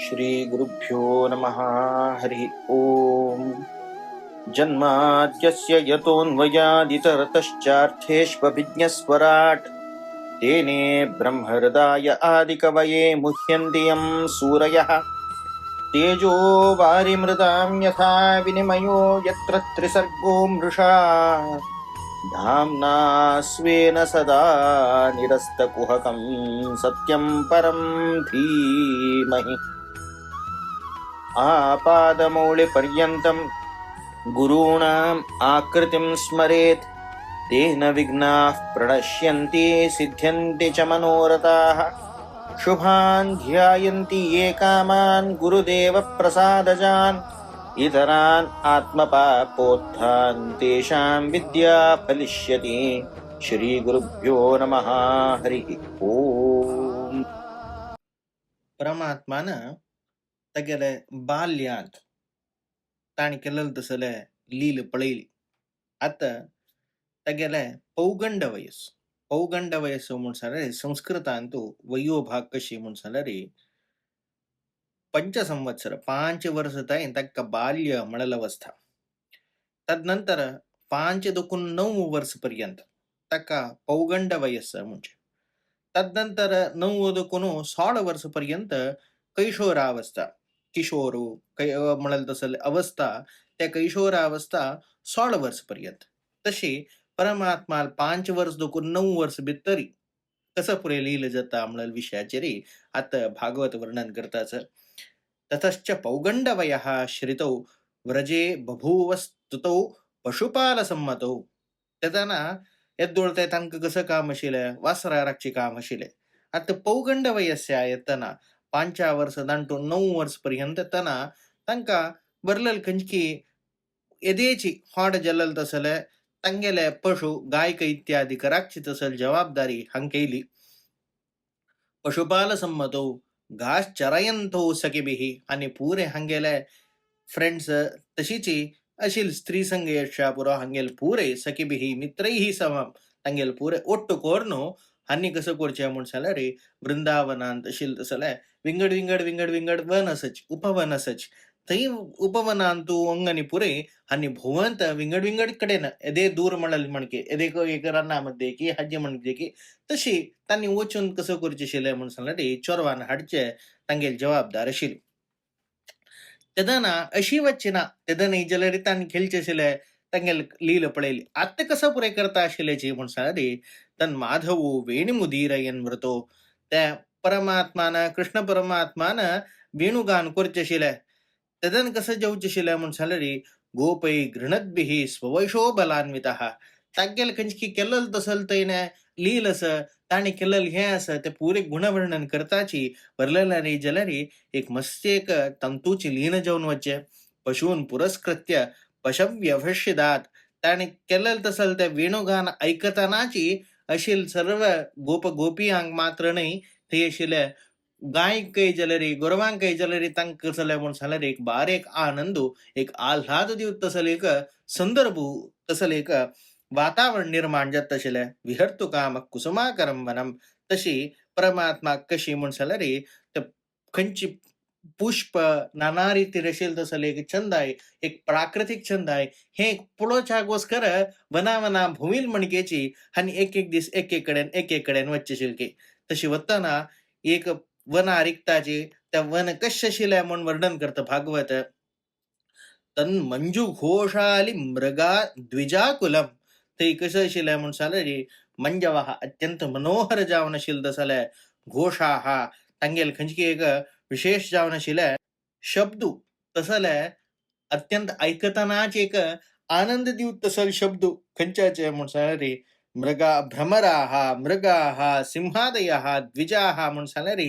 श्री गुरुभ्यो नमः। हरि ओम। जन्माद्यस्य यतोऽन्वयादितरतश्चार्थेष्वभिज्ञस्वराट् तेने ब्रह्महृदाय आदिकवये मुह्यन्ति यं सूरयः। तेजो वारिमृदां यथा विनिमयो यत्र त्रिसर्गो मृषा धाम्ना स्वेन सदा निरस्तकुहकं सत्यं परं धीमहि। आपादमौलिपर्यन्तं गुरूणाम् आकृतिं स्मरेत् तेन विघ्नाः प्रणश्यन्ति सिद्ध्यन्ति च मनोरथाः। शुभान् ध्यायन्ति ये कामान् गुरुदेवप्रसादजान् इतरान् आत्मपापोत्थान् तेषां विद्या फलिष्यति। श्रीगुरुभ्यो नमः। हरि ओम. परमात्मानं तगेले बाल्यांत ताणी केलेलं तसले लील पळयली. आता तगेले पौगंड वयस म्हूण सांगल्यार संस्कृतांत वयो भाग कशी म्हूण सांगल्यार 5 संवत्सर 5 वर्ष ताईं ताका बाल्य म्हणलवस्था. तदनंतर 5 दोकून 9 वर्ष पर्यंत ताका पौगंड वयस म्हणजे. तदनंतर 9 दोकून 16 वर्ष पर्यंत कैशोरावस्था किशोरू म्हणाल तसं अवस्था त्या कैशोरावस्था 16 वर्ष पर्यंत. तशी परमात्मा 5 वर्ष दोकून 9 वर्ष भितरी कसं पुरे लिहिलं जाता म्हणाल विषयाचेर आता भागवत वर्णन करताच. ततश्च पौगंड वयः श्रितौ व्रजे बभूवस्तुतौ पशुपाल संमतौ. तेदाना एद्दोळते तांकां कसं काम आशिल्लें वासरा राखची काम आशिल्लें. आता पौगंड वयस्या येतना 5 वर्ष दांटून 9 वर्ष पर्यंत येतना तांकां बरलेल खंयची एदेची होड जल्लल तसले तांगेले पशु गायक इत्यादी राखची तसल जवाबदारी हांकेली. पशुपाल संमतो घास चरयंतो सखीभिः आणि पूरे हांगेले फ्रेंड्स तशीची अशील स्त्री संघ पुरो हांगेल पूरे सखीभिः मित्रैः समम तांगेल पूरे ಒಟ್ಟು ಕೋರ್ನು हन्नी कसं कोरचे म्हूण सांगल्यार वृंदावनांत अशील तसले विंगड विंगड विंगड विंगड वन असच उपवन असच थंय उपवनांतू अंगनी पुरे हन्नी भोवंत विंगड विंगड कडेन एदे दूर म्हणल म्हणके एदे एक रानामध्ये की हज्जे म्हणके की तशी तांणी वचून कसं करचे आशिल्लें म्हूण सांगल्यार चोरवान हाडचे तांगेल जबाबदार आशिल्ली. तेदना अशी वचना तेदना जाल्यार तांणी खेळचे आशिल्ले तांगेल लील पळयली. आत्ता कसं पुरे करता आशिल्लेची म्हूण सांगल्यार तन माधव वेणुमुदीरयन मृतो त्या परमात्मान कृष्ण परमात्मान वेणुगान करचे आशिल्ले. तेदन कसं जेवचे आशिल्ले म्हूण सांगल्यार गोपै गृणद्भिः स्ववशो बलान्वितः. तागेल खंयची केल्ल तसल थंय लील असं ताणी केल्लें हें आसा ते पुरे गुणवर्णन करताची बरलेल्यारी जाल्यार एक मस्त एक तंतूची लीन जावन वच्चे. पशून पुरस्कृत्य पशव्यभष्यदात ताणी केल्लें तसल ते वेणुगान ऐकतानाची अशील सर्व गोप गोपियांक मात्र न्हय थंय आशिल्ले गायकय जाल्यार गोरवांकय जाल्यार तांकां कसले म्हूण सांगल्यार एक बारीक आनंदू एक आल्हाद दिवत तसल एक संदर्भ तसल एक वातावरण निर्माण जात आशिल्लें. विहर्तु काम कुसुमाकरं वनम. तशी परमात्मा कशी म्हूण सांगल्यार ते खंयची पुष्प नाना रितीर आशिल्ले तसले एक छंद आहे एक प्राकृतिक छंद आहे हे पळोवच्यागोस्कर वना भुंवील मणकेची आनी एक दीस एक कडेन वच्चे आशिल्ले. तशी वतना एक वना रिक्ताची त्या वन कशें आशिल्लें म्हूण वर्णन करता भागवत. तन मंजू घोषाली मृगा द्विजाकुलम. थंय कशें आशिल्लें म्हूण सांगल्यार मंजवाह अत्यंत मनोहर जावन आशिल्ले तसले घोषाह तांगेल खंयची एक विशेष जावन आशिल्ले शब्दू तसले अत्यंत आयकतनाच एक आनंद दिवत तसल शब्दू खंयच्याचे म्हूण सांगल्यार मृगा भ्रमराह मृगाह सिंहादयः द्विजाह म्हूण सांगल्यार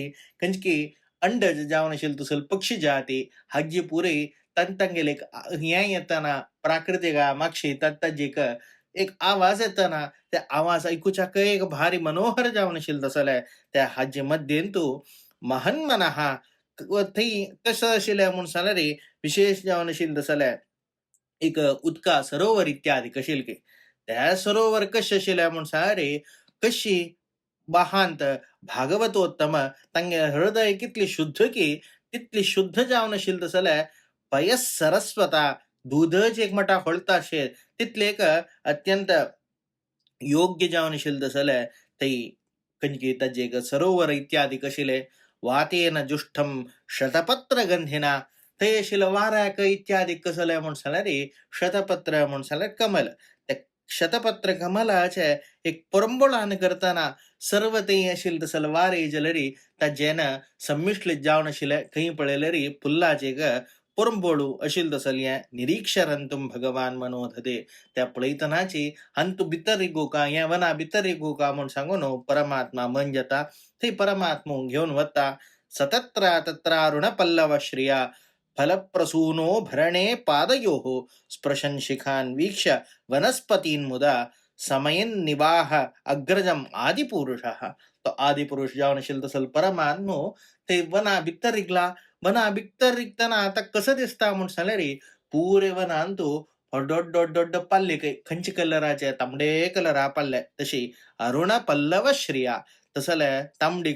खंयची अंडज जावन आशिल्ले तसल पक्षी जाती हाजी पुरे तांगेल एक हें येतना प्राकृतिक मागशी ताजी एक आवाज येतना त्या आवाज ऐकूच्याक एक भारी मनोहर जावन आशिल्ले तसले त्या हाजे मध्येंतू महन्मनः थंय कसं आशिल्लें म्हूण सांगल्यार विशेष जावन आशिल्ले तसले एक उदका सरोवर इत्यादी कशिल्ले. त्या सरोवर कशें आशिल्लें म्हूण सांगल्यार कशी वाहांत भागवतोत्तम तांगे हृदय कितली शुद्ध की तितली शुद्ध जावन आशिल्ली तसल्या पयस सरस्वता दूधच एक मटा होळता शे तितले एक अत्यंत योग्य जावन आशिल्ले तसल्या तै खंयची ताजे एक सरोवर इत्यादी कशिले वातेन जुष्टम शतपत्र गंधिना थंय आशिल्लो वाऱ्याक इत्यादी कसले म्हण सांगल्यार शतपत्र म्हण सांगल्यार कमल त्या शतपत्र कमलाचे एक परंबोळान करतना सर्व ते आशिल्ले तसले वारे जलरी ताजेन संमिश्लित जावन आशिल्ले खंय पळयल्यार फुल्लाचे एक परंबोळू आशिल्ले तसले निरीक्षरंतुम भगवान मनोधते त्या पळयतनाची अंतु भितर रिगोका या वना भितर रिगोका म्हण सांगून परमात्मा मन जाता थंय परमात्मा घेवन वता सतत्रा तत्रारुण पल्लव श्रिया फलप्रसूनो भरणे पादयोः स्पृशन शिखान वीक्ष वनस्पतीन मुदा समयन निवाह अग्रजम आदिपुरुषः तो आदिपुरुष जावन आशिल्लो तसलो परमात्मा ते वना भितर रिगला वना भितर रिगतना आता कसं दिसता म्हण सांगल्यार पुरे वनान तू दೊಡ್ಡ पल्ले खंयचे कलराचे तांबडे कलरा पल्ले तशी अरुण पल्लव श्रिया तसले तांबडी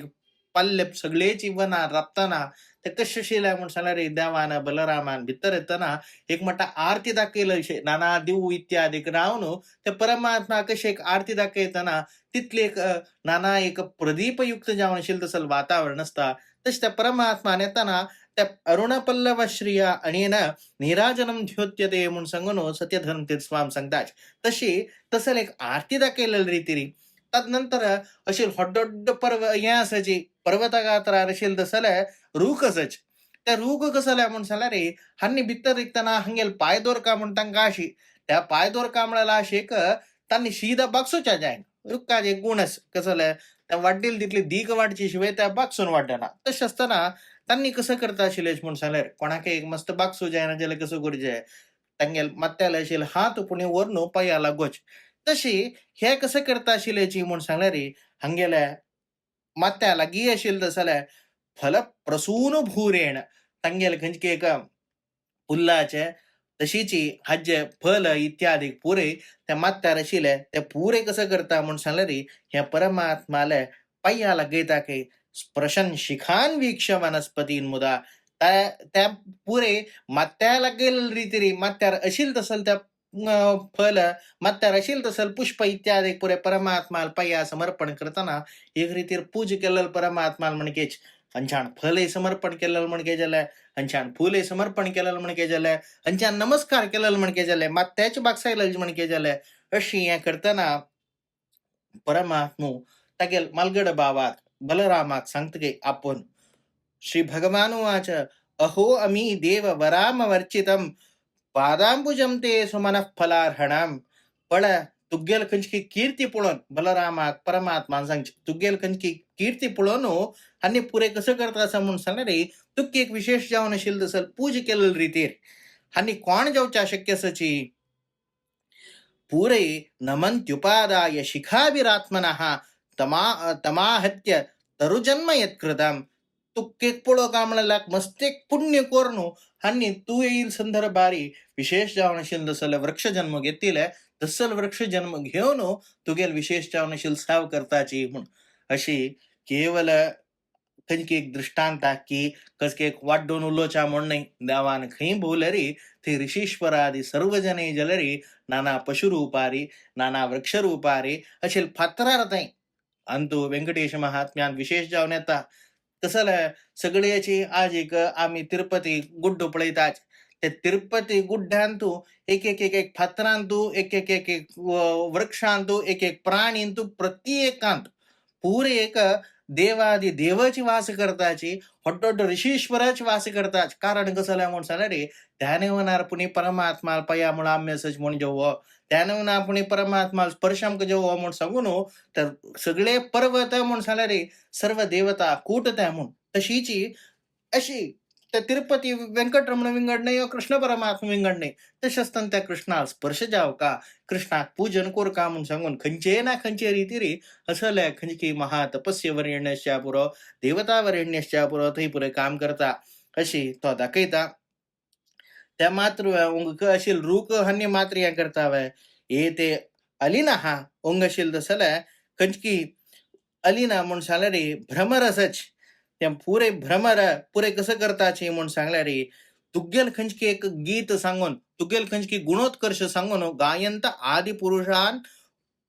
पल्ले सगळेची वना राबतना ते कशे शिले म्हण सांगल्यार देवान बलरामान भितर येतना एक म्हणटा आरती दाखयले नाना दिव इत्यादी रावन ते परमात्मा कशे एक आरती दाखयतना तितले एक नाना एक प्रदीपयुक्त जावन आशिल्ले तसले वातावरण असता तशें त्या परमात्मान येतना त्या अरुण पल्लव श्रिया आणि निराजनम ध्योत्यते म्हणून सांगून सत्यधर्म तीर्थ स्वामी सांगतात तशी तसले एक आरती दाखयलेली रीतीरी तदनंतर अशी दೊಡ್ಡ पर्व हे असायची पर्वतगात्रार आशिल्ले तसले रूख असायचे त्या रूख कसले म्हण सांगल्यार हांनी भितर रिगतना हंगेल पाय दोरका म्हण तांकां आशी त्या पाय दोरका म्हळ्यार आशेक तांणी शीदा बागसूच्या जायना रुखाचे गुण कसले त्या वाडील तितली दीक वाडची शिवाय त्या बागसून वाडना तशें आसतना तांणी कसं करता आशिल्ले म्हण सांगल्यार कोणाक एक मस्त बागसू जायना जाल्यार कसं करचें तांगेल मात्याले आशिल्ले हात पुणे वर न्हू पांया लागोच तशी हे कसं करता आशिल्लेची म्हण सांगल्यार हांगेले मात्या लागीं आशिल्ले जाल्यार फल प्रसून भूरेण तांगेले खंयचे एक फुल्लाचे तशीची हाजे फल इत्यादी पुरे त्या मात्यार आशिल्ले ते पुरे कसं करता म्हण सांगल्यार ह्या परमात्माले पांया लागयता की स्पृशन शिखान वीक्ष वनस्पतीन मुदा त्या पुरे मात्या लागेल रीतीरी मात्यार आशिल्ले तसल त्या फल मात्यार आशिल्ले तसल पुष्प इत्यादी पुरे परमात्माल पांया समर्पण करतना एक रितीर पूज केलेलं परमात्माल म्हणकेच हंचान फले समर्पण केलेलं म्हणके जाल्यार हंचान फुले समर्पण केलेलं म्हणके जाल्यार हंचान नमस्कार केलेलं म्हणके जाल्यार मात्याची बागसायलेली म्हणके जाल्यार अशी हे करतना परमात्मो तागेल मालगड बावाक बलरामाक सांगतके आपण श्री भगवान वाच अहो अमी देव वराम वर्चितम पादांबुजम ते सुमन फलार्हणाम पण तुगेल खंयची कीर्ती पळोवन बलरामाक परमात्मान सांगचे तुगेल खंयची कीर्ती पळोवन आनी पुरे कसं करता असं म्हणून सांगल्यार तुक एक विशेष जावन आशिल्ले तसल पूज केलेली रीतीर आनी कोण जावच्या शक्य असाची पुरे नमन्त्युपादाय शिखाभिरात्मनः तमाहत्य तरुजन्म यत्कृतम तुक्केक पळो का म्हणल्यार मस्तेक पुण्य कोरनु हानी तू येईल संदर्भारी विशेष जावन आशिल्ले तसले वृक्ष जन्म घेतिले तसल वृक्ष जन्म घेवन तुगेल विशेष जावन आशिल्ले साव करताची म्हूण अशी केवल खंयची एक दृष्टांत की कसके एक वाड्डोन उलोवचा म्हण न्हय देवान खंय भोवल्यारी थंय ऋषीश्वरादी सर्व जने जाल्यारी नाना पशुरूपारी नाना वृक्षरूपारी अशें फातरार थंय अंतू व्यंकटेश महात्म्यान विशेष जावन येता तसले सगळ्याची आज एक आम्ही तिरुपती गुड्डो पळयतात ते तिरुपती गुड्ड्यान तू एक फातरान तू एक वृक्षान तू एक प्राणीन तू प्रत्येकांत पुरे एक देवादी देवाची वास करताची व्हड ऋषीश्वराची वास करताच कारण कसं म्हण सांगल्यार त्याने होणार पुणे परमात्मा पया म्हण आम्ही असंच म्हण जेवो त्याने होणार पुणे परमात्मा स्पर्शम जेवो म्हण सांगून तर सगळे पर्वत म्हण सांगल्यार सर्व देवता कूटता म्हण तशीची अशी त्या तिरुपती व्यंकटरमण विंगडणे किंवा कृष्ण परमात्मा विंगडणे तशें आसतना त्या कृष्णाक स्पर्श जावका कृष्णाक पूजन कोरका म्हूण सांगून खंयचे ना खंयचे रितीरी असले खंयची महातपस्य वरेण्यश्च्या पुरो देवता वरेण्यश्च्या पुरो थंय पुरे काम करता अशी तो दाखयता त्या मात्र उंग आशिल्ले रूख हानी मात्र हें करता हे ते अलिना हा उंग आशिल्ले तसले खंयची अलिना म्हूण सांगल्यार भ्रमरसच त्या पुरे भ्रमर पुरे कसं करताचे म्हणून सांगल्या रे तुग्गेल खंचकी एक गीत सांगून तुग्गेल खंचकी गुणोत्कर्ष सांगून गायंत आदि पुरुषान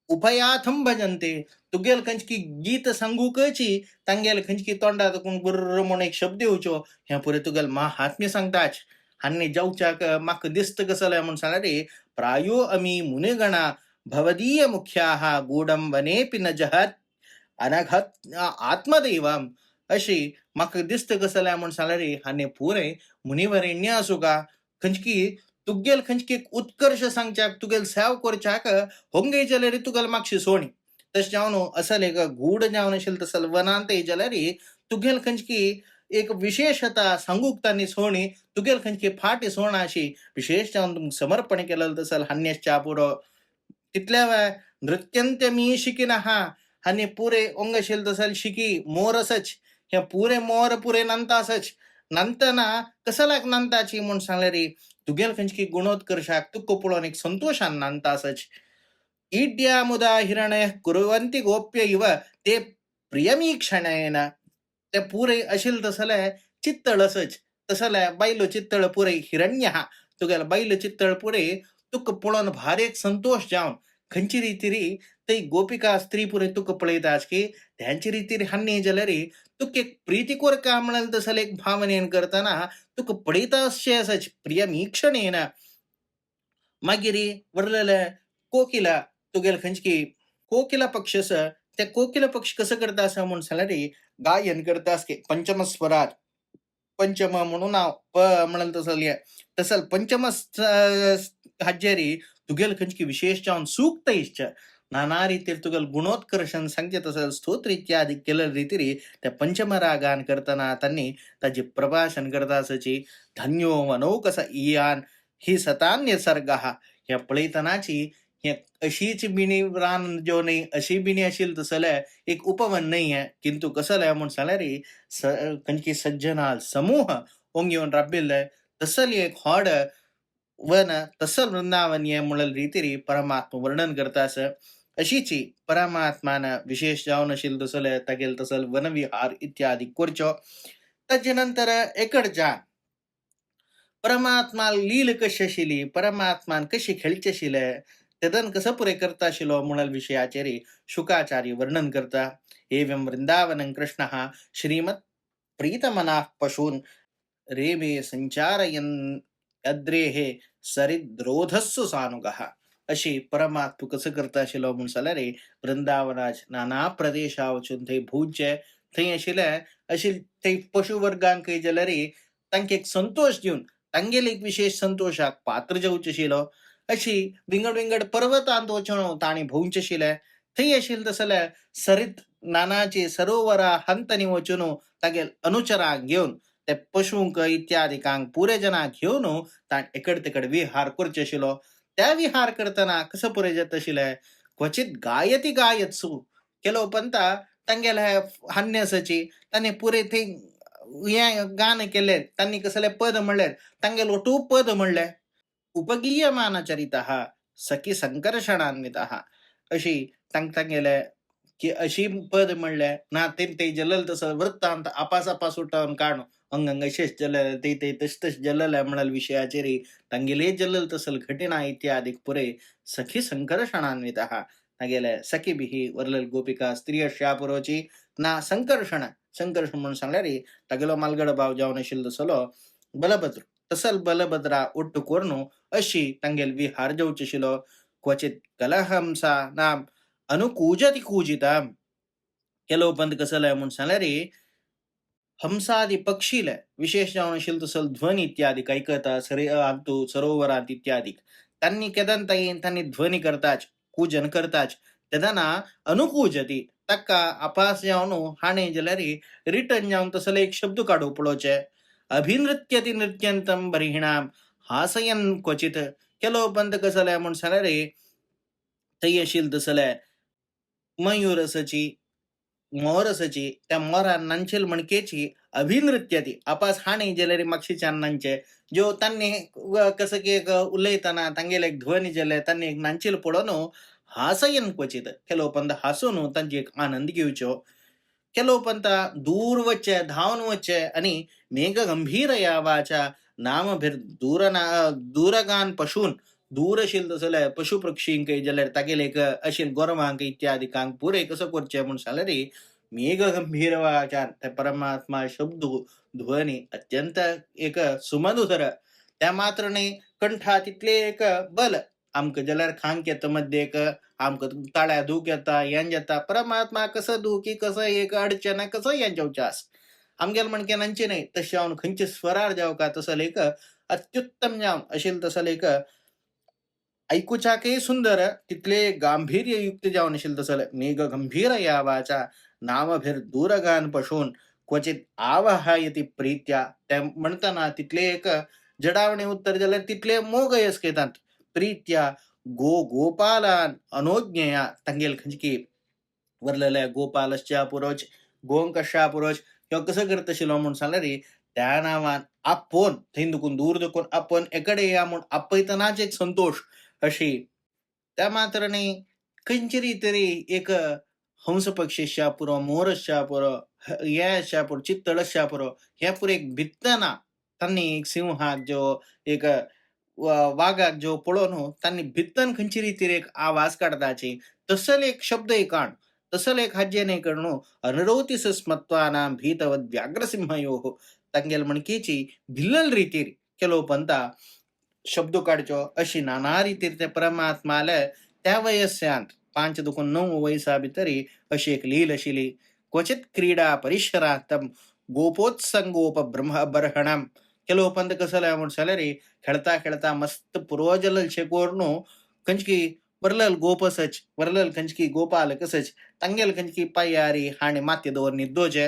उभयाथम भजनते तुगेल खंचकी गीत सांगूकची तांगेल खंचकी तोंडात गुर्र म्हणून एक शब्द येऊचो ह्या पुरे तुगेल महात्म्य सांगताच हान्ने जाऊच्या माक दिसत कसं म्हणून सांगा रे प्रायो अमी मुनिगणा भवदीय मुख्याहा गूढम वनेपि न जहत अनघत आत्मदैवम अशी माक दिसत कसं म्हणून सांगा रे हाने पुरे मुनिवरेण्य असू का खंचकी तुगेल खंचकी उत्कर्ष सांगच्याक तुगेल सेव करच्याक होंगे जाल्यार तुगेल मागशी सोणी तशें जावन असल एक गूढ जावन आशिल्लें तसल वनांत जाल्यार तुगेल खंचकी एक विशेषता सांगूक तांणी सोणी तुगेल खंचकी फाटी सोणा अशी विशेष जावन तुमकां समर्पण केलेलं तसल हान्यच्या पुरो तितल्या वेळ नृत्यंत्य मी शिकिन हा हानी पुरे ओंग आशिल्लें तसल शिकी मोर असच हे पुरे मोर पुरे नंतासच नंतना कसलाक नंताची म्हूण सांगले रे तुगेल खंचकी गुणोत्कर्षाक तुका पळोवन एक संतोषान नांतासच ईड्या मुदा हिरण्य कुरवंती गोप्य इव ते प्रियमी क्षणयन ते पुरे आशिल्लें तसले चित्तळ असच तसले बैलो चित्तळ पुरे हिरण्य हा तुगेल बैल चित्तळ पुरे तुका पळोवन भारी एक संतोष जावन खंयची रितीरी ते गोपिका स्त्री पुरे तुका पळयताच की त्यांची रितीरी हान्नी जाल्यार तुका एक प्रीतीकोर काम म्हणाल तसले एक भावनेन करताना तुका पळयता अशें असच प्रियमी क्षणेन मागीर वरलेले कोकिला तुगेल खंयची कोकिला पक्ष आसा त्या कोकिला पक्ष कसं करता असा म्हणून सांगल्यार गायन करता की पंचम स्वरात पंचम म्हणून नाव प म्हणाल तसल पंचम हाजेरी तुगेल खंयची विशेष जावन सूक्त इश्च नाना रितीर तुगेल गुणोत्कर्षण सांगचे तसं स्तोत्र इत्यादी केलेल्या रितीरी त्या पंचम रागान करताना त्यांनी ताचे प्रभाषण करता असची धन्यो मनो कसा इयान ही सतान्य सर्ग ह्या पळयतनाची हे अशीच बिणी रान जो नाही अशी बिणी असेल तसले एक उपवन नाही आहे किंतु कसं म्हणून सांगल्यार खंयची सज्जनाल समूह ओंग येवन राबिल्ले तसल एक हॉड वन तसल वृंदावन ये म्हणून रितीरी परमात्मा वर्णन करता असं अशीची परमात्मान विशेष जावन आशिल्लें तसले तागेल तसल वनविहार इत्यादी करच्यो ताचे नंतर एकडच्या परमात्मा लील कशी आशिल्ली परमात्मान कशी खेळची आशिल्ले तेदन कसं पुरे करता आशिल्लो म्हणून विशयाचेर शुकाचार्य वर्णन करता एवं वृंदावनं कृष्ण श्रीमत् प्रीतमनाः पशून रेमे संचारयन् अद्रेहे सरिद्रोधस्सु सानुगः अशी परमात्मा कसं करता आशिल्लो म्हणून जाल्यार वृंदावनाच नाना प्रदेशा वचून थंय भोवचे थंय आशिल्ले अशी थंय पशु वर्गांक जाल्यार तांकां एक संतोष दिवन तांगेले एक विशेष संतोषाक पात्र जावचे आशिल्लो अशी विंगड विंगड पर्वतांत वचून तांणी भोवचे आशिल्ले थंय आशिल्ले तसले सरीत नानाची सरोवरा हंतनी वचून तागेल अनुचरांक घेवन ते पशुंक इत्यादिकांक पुरे जनांक घेवन ताण एकड तेकड विहार करचे आशिल्लो त्या विहार करतना कसं पुरे जात आशिल्ले क्वचित गायती गायत्सु केलो पंता तांगेले हान्यसाची तांणी पुरे थंय हे गान केले तांणी कसले पद म्हणले तांगेल ओटू पद म्हणले उपगीयमानचरितः सखी संकर्षणान्वितः अशी तांगेले की अशी पद म्हणले ना ते जलल तसं वृत्तांत आपास उठवून काढून अंगंग शेष जलल ते तश जलल म्हणाल विषयाचेर तांगेले जलल तसल घटना इत्यादी पुरे सखी संकर्षणान्वितः तांगेले सखी बिही वरलल गोपिका स्त्री अश्यापुरोची ना संकर्षण म्हणून सांगल्यार तागेलो मालगड भाव जावन आशिल्लो तसलो बलभद्र तसल बलभद्रा ओट्टू कोरून अशी तांगेल विहार जावचे आशिल्लो क्वचित कलहंसा नाम अनुकूजति कूजिता केलो पंत कसले म्हणून सांगल्यार हंसादी पक्षीले विशेष जावन आशिल्लो तसल ध्वनी इत्यादी ऐकता सरोवरांत इत्यादी तांणी केदन तांणी ध्वनी करताच कूजन करताच तेदना अनुकूजती ताका आपास जावन हाणे जाल्यार रिटर्न जावन तसले एक शब्द काडू पळोवचे अभिनृत्यति नृत्यंतम बर्हिणाम हासयन क्वचित केलो पंत कसले म्हणून सांगल्यार थंय आशिल्ले तसले मयूर असची मोर असची त्या मोरान नांचेल मणकेची अभिनृत्यती आपास हाणे जाल्यार मागशीच्यान नांचे ज्यो तांणी कसं की एक उलयतना तांगेले एक ध्वनी जाले तांणी एक नांचेल पळोवन हासयन क्वचित केलो पंत हासून तांची एक आनंद घेवच्यो ಕೆಲವೊಪ್ಪಂತ ದೂರ್ವಚ್ಚ ಧಾವನವಚ್ಚ आणि ಮೇಘ ಗಂಭೀರ ಯಾವಾಚ नामभिर दूरगान पशून दूरशील तसले पशु पक्षी काही जाल्यार तागेले एक अशील गोरवांक इत्यादी कांक पुरे कसं करचे म्हणून सालरी मेघ गंभीर वाचार त्या परमात्मा शब्द ध्वनी अत्यंत एक सुमधुर त्या मात्र नाही कंठा तिथले एक बल आमक जाल्यार खांक येता मध्ये एक आमक ताळ्या धूक येता यां येता परमात्मा कसं दुखी कसं एक अडचण कसं यांच्या उचास आमगेल म्हणके नंचे नाही तसे हांव खंयचे स्वरार जाव का तसं लेख अत्युत्तम जाव असेल तसं लेख ऐकूचाके सुंदर तिथले गांभीर्य युक्त जावन असेल तसं मेघ गंभीर या वाचा नामभिर दूरगान पशून क्वचित आवहायती प्रीत्या त्या म्हणताना तिथले एक जडावणे उत्तर जाल्यार तिथले मोग यस घेतात प्रीत्या गोपालान अनोज्ञया तांगेल खंजकी वरलेल्या गोपालच्या पुरोच गोंकशा पुरोच किंवा कसं करत आशिल्लो म्हणून सांगल्यार त्या नावान आपण थंय दुखून दूर दुखून आपण एकडे या म्हणून आपयतनाच एक संतोष अशी त्या मात्र न्ही खंयचेरी तरी एक हंस पक्षीच्या पुरो मोरच्या पुरो या पुरो चित्तळच्या पुरो ह्या पुरो एक भित्तना तांणी एक सिंहाक जो एक वाघाक जो पळोवन तांणी भित्तन खंयचेरी तरी एक आवाज काढताची तसल एक शब्द काण तसल एक हाज्येने करणू अनरोती स्मत्वानां भीतवद व्याघ्रसिंहयो तांगेल म्हणकेची भिल्लल रितीर केलो पंता शब्द काढचो अशी नाना रितीर ते परमात्माले त्या वयस्यांत 5 दुखून 9 वयसा भितरी अशी एक लील आशिल्ली क्वचित क्रीडा परिश्रांतम गोपोत्संगोप ब्रह्मबर्हणम केलो पंत कसला म्हणून सालेरी खेळता खेळता मस्त पुरोजल शेकोरनो कंचकी वरलल गोपसच वरलल कंचकी गोपाल कसच ತಂಗೆಲ್ ಕಂಚಿಕಿ ಪಯ್ಯಾರಿ ಹಾಣಿ ಮಾತ್ಯದೋರ್ ನಿದ್ದೋಜೆ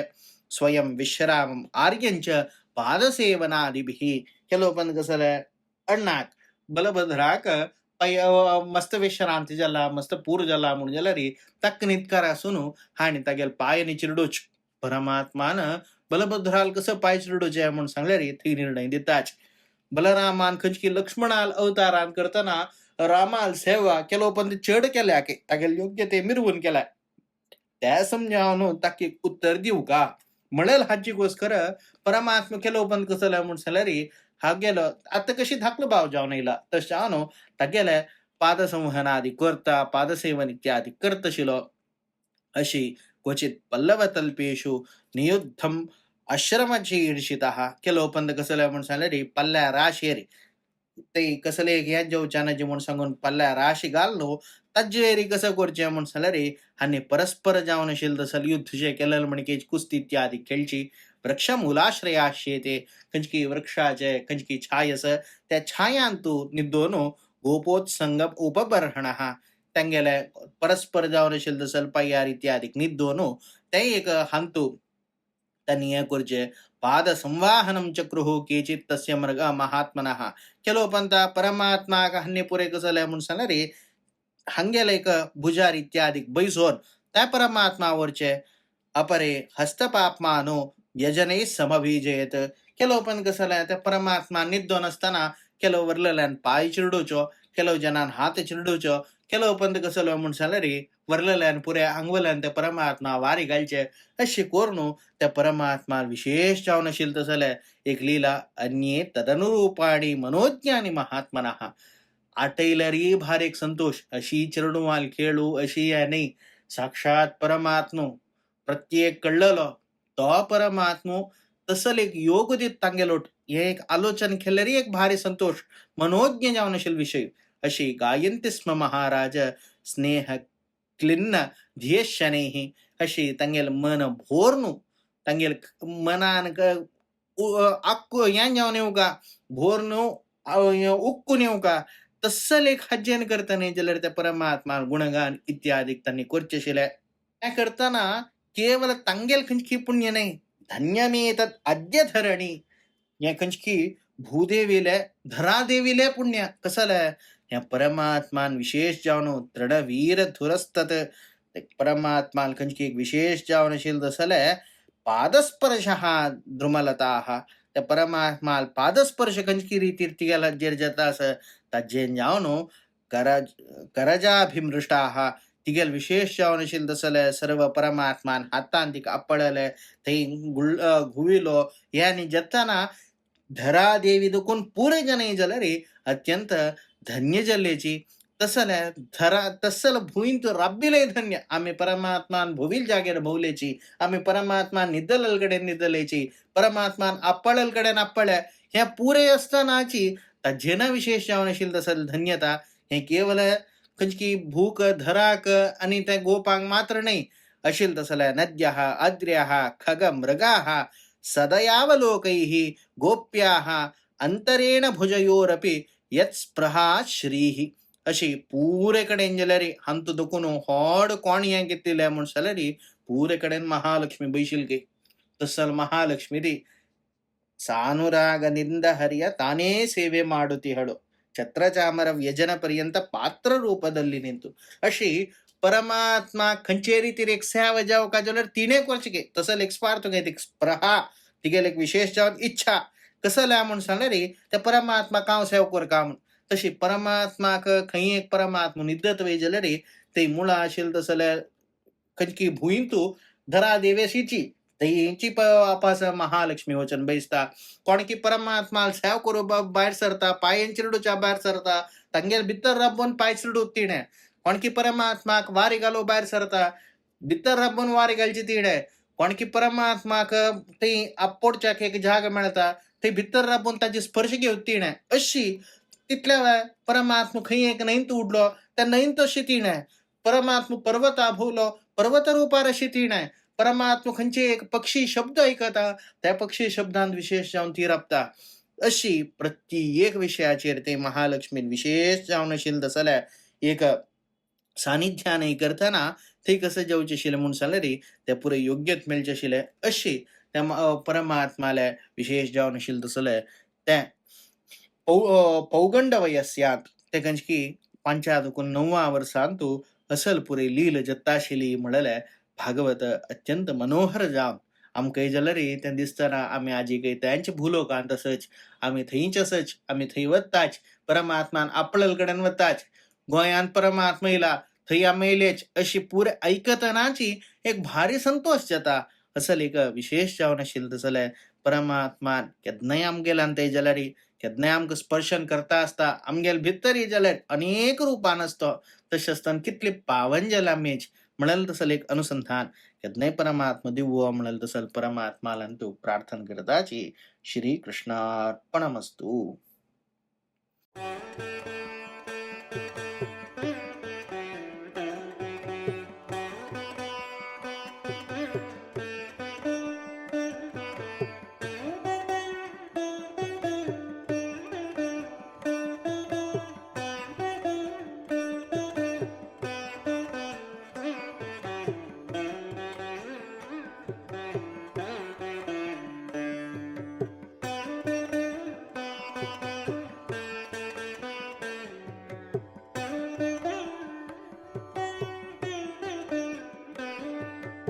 ಸ್ವಯಂ ವಿಶ್ರಾಮಂ ಆರ್ಯಂಚ ಪಾದಸೇವನಾದಿಭಿಃ ಕೆಲವು ಬಂದ್ कसले अण्णाक बलभद्राक मस्त विश्रांती जाला मस्त पूर जाला म्हणून जाल्यार तक नितकार आसून हाणी तागेल पायनी चिरडोच परमात्मान बलभद्राल कसं पाय चिरडोचे म्हणून सांगल्यार थंय निर्णय दिताच बलरामान खंचकी लक्ष्मणाल अवतारान करतना रामाल सेवा केलो पण चड केल्या तागेल योग्य ते मिरवून केला त्या समजावन ताकी उत्तर दिवू का म्हणेल हाची गोस्कर परमात्मा केलो पण कसं म्हणून सांगल्यार हा गेलो आता कशी धाकलो भाव जावन येयला तशें हांव तागेले पादसंवहनादी करता पादसेवन इत्यादी करत आशिल्लो अशी क्वचित पल्लवतल्पेषु नियुद्धम आश्रमाची ईर्षितः केलो पण कसले म्हणून सांगल्यार पल्ल्या राशेर ते कसले ह्या जेवच्यानाचे म्हणून सांगून पल्ल्या राशी घाललो ताजेरी कसं करचें म्हणून सांगल्यार हांणी परस्पर जावन आशिल्लें तसं युद्धशें केलें म्हणके कुस्ती इत्यादी खेळची वृक्षमूलाश्रयाशेते खंचकी वृक्षाचे खंचकी छायस त्या छायांत तूं निद्दोन गोपोत्संग उपबर्हणः तांगेले परस्पर जावन आशिल्लें तसं पय्यार इत्यादी निद्दोन ते एक हांतू तांणी हें करचें पाद संवाहनम चक्रुः केचित् तस्य मृग महात्मनः केलो पंता परमात्माक हांणी पुरे कसले म्हणून सांगल्यार हांगेले एक भुजार इत्यादी बैसोन त्या परमात्मावरचे अपरे हस्तपापमानो यजने समभिजेत केलो पण कसले त्या परमात्मा निद्दोन असताना केलो वरलेल्यान पाय चिरडोचो केलो जनान हात चिरडोचो केलो पण कसलो म्हणून सांगल्यार वरलेल्यान पुरे आंगवल्यान ते परमात्मा वारी घालचे अशी करून त्या परमात्मा विशेष जावन आशिल्लें तसले एक लीला अन्ये तदनुरूपाणी मनोज्ञानी महात्मनः आटैलरी भार एक संतोष अशी चिरडुवाल खेळू अशी या नाही साक्षात परमात्मो प्रत्येक कळलो तो परमात्मो तसल एक योग दित तांगेलोट हे एक आलोचन केल्यार एक भारी संतोष मनोज्ञ जावन आशिल्लो विषय अशी गायन्ति स्म महाराज स्नेह क्लिन्न ध्येशनैः अशी तांगेल मन भोरनु तांगेल मनान अक्कू यां जावन येऊ का भोरनु उक्कून येऊ का तसल एक हज्जन करताना जाल्यार त्या परमात्मा गुणगान इत्यादी तांणी करचे आशिल्ले त्या करताना केवळ तांगेल खंयची पुण्य नाही धन्यमेतत् अद्य धरणी हे खंयची भूदेवीले धरादेवीले पुण्य कसले ह्या परमात्मान विशेष जावन दृढवीर धुरस्तत परमात्मान खंयची एक विशेष जावन आशिल्लें तसले पादस्पर्शः द्रुमलताः त्या परमात्माल पादस्पर्श खंयची रितीर तिगेला जेर जाता ताजेन जावन करजाभिमृष्टाः तिगेल विशेष जावन आशिल्लें तसले सर्व परमात्मान हातान तिका आपळले थंय घुविलो हे आनी जेत्ताना धरा देवी दुखून पुरे जन जाल्यार अत्यंत धन्य जल्लेची तसले धरा तसल भूईन तो रब्बिले धन्य आम्ही परमात्मान भोविल जागेर भोवलेची आम्ही परमात्मान निदलल कडेन निदलेची परमात्मान आपळल कडेन आपळ्या ह्या पुरे असतानाची जेना विशेष जावन आशिल्लें तसल धन्यता हे केवल खंयची भूक धराक आणि त्या गोपांक मात्र नाही आशिल्लें तसल्या नद्याः आद्र्याः खग मृगाः सदयावलोकैः गोप्याः अंतरेण भुजयोरपि यत्स्पृहा श्रीः अशी पुरे कडेन जाल्यार हंत दुखून होड कोण हें घेतिल्लें म्हूण जाल्यार पुरे कडेन महालक्ष्मी बैशिल गे तसल महालक्ष्मी दी ಸಾನುರಾಗನಿಂದ ಹರಿಯ ತಾನೇ ಸೇವೆ ಮಾಡುತ್ತಿಹಳು ಛತ್ರಚಾಮರ ವ್ಯಜನ ಪರ್ಯಂತ ಪಾತ್ರ ರೂಪದಲ್ಲಿ ನಿಂತು अशी परमात्मा खंयचे रितीर एक सेवा जावं का जाल्यार तिणें करचें तसल एक स्वार्थ तुगे एक स्प्रहा तिगेल एक विशेष जावन इच्छा कसल्या म्हूण सांगल्यार त्या परमात्माक हांव सेवा करता म्हूण तशी परमात्माक खंय एक परमात्मा निद्दत वय जाल्यार ते मुळा आशिल्लें तसल्या खंयची भुंयतू धरा देवेशीची तेंची वापस महालक्ष्मी वचन बैसता कोणकी परमात्मा सेव करू भायर सरता पांय चिरडूच्या भायर सरता तांगेर भितर रब्बून पांय चिरडू तिणें कोणकी परमात्माक वारी घालू भायर सरता भितर रब्बून वारी घालची तिणें कोणकी परमात्माक थंय आपडच्याक एक जाग मेळटा थंय भितर रब्बून ताची स्पर्श घेवं तिणें अशी तितल्या वेळ परमात्मा खंय एक नैंत उडलो त्या नैंत अशी तिणें परमात्मा पर्वत भोवलो पर्वत रुपार अशी तिणें परमात्मा खंयचे एक पक्षी शब्द ऐकता त्या पक्षी शब्दांत विशेष जावन ती रपता अशी प्रत्येक विशयाचेर ते महालक्ष्मीन विशेष जावन आशिल्लें जाल्यार एक सानिध्यान करतना थंय कसं जेवचें आशिल्लें म्हूण जाल्यार ते पुरे योग्यत मेळचें आशिल्लें अशी त्या परमात्माले विशेष जावन आशिल्लें जाल्यार ते पौगंड वयस्यांत ते खंयची 5-9 वर्सांत असल पुरे लील जत्ता आशिल्ली म्हणल्यार भागवत अत्यंत मनोहर जावन आमकां जाल्यार तें दिसतना आमी आजी त्यांचे भुलो का तसंच आमी थंयच असच आमी थंय वताच परमात्मान आपळल कडेन वताच गोंयांत परमात्मा येयला थंय आमी येयलेच अशी पुरे ऐकतनाची एक भारी संतोष जाता असल एक विशेष जावन आशिल्लें जाल्यार परमात्मान केन्नाय आमगेल्यान ते जाल्यार केन्नाय आमकां स्पर्शन करता आसता आमगेल भितर जाल्यार अनेक रूपान आसता तशें आसतना कितली पावन जाल्यार आमीच म्हणाल तसल एक अनुसंधान केन्नाय परमात्मा दिवो म्हणाल तसल परमात्मालान तू प्रार्थना करताची श्री कृष्णार्पणमस्तु.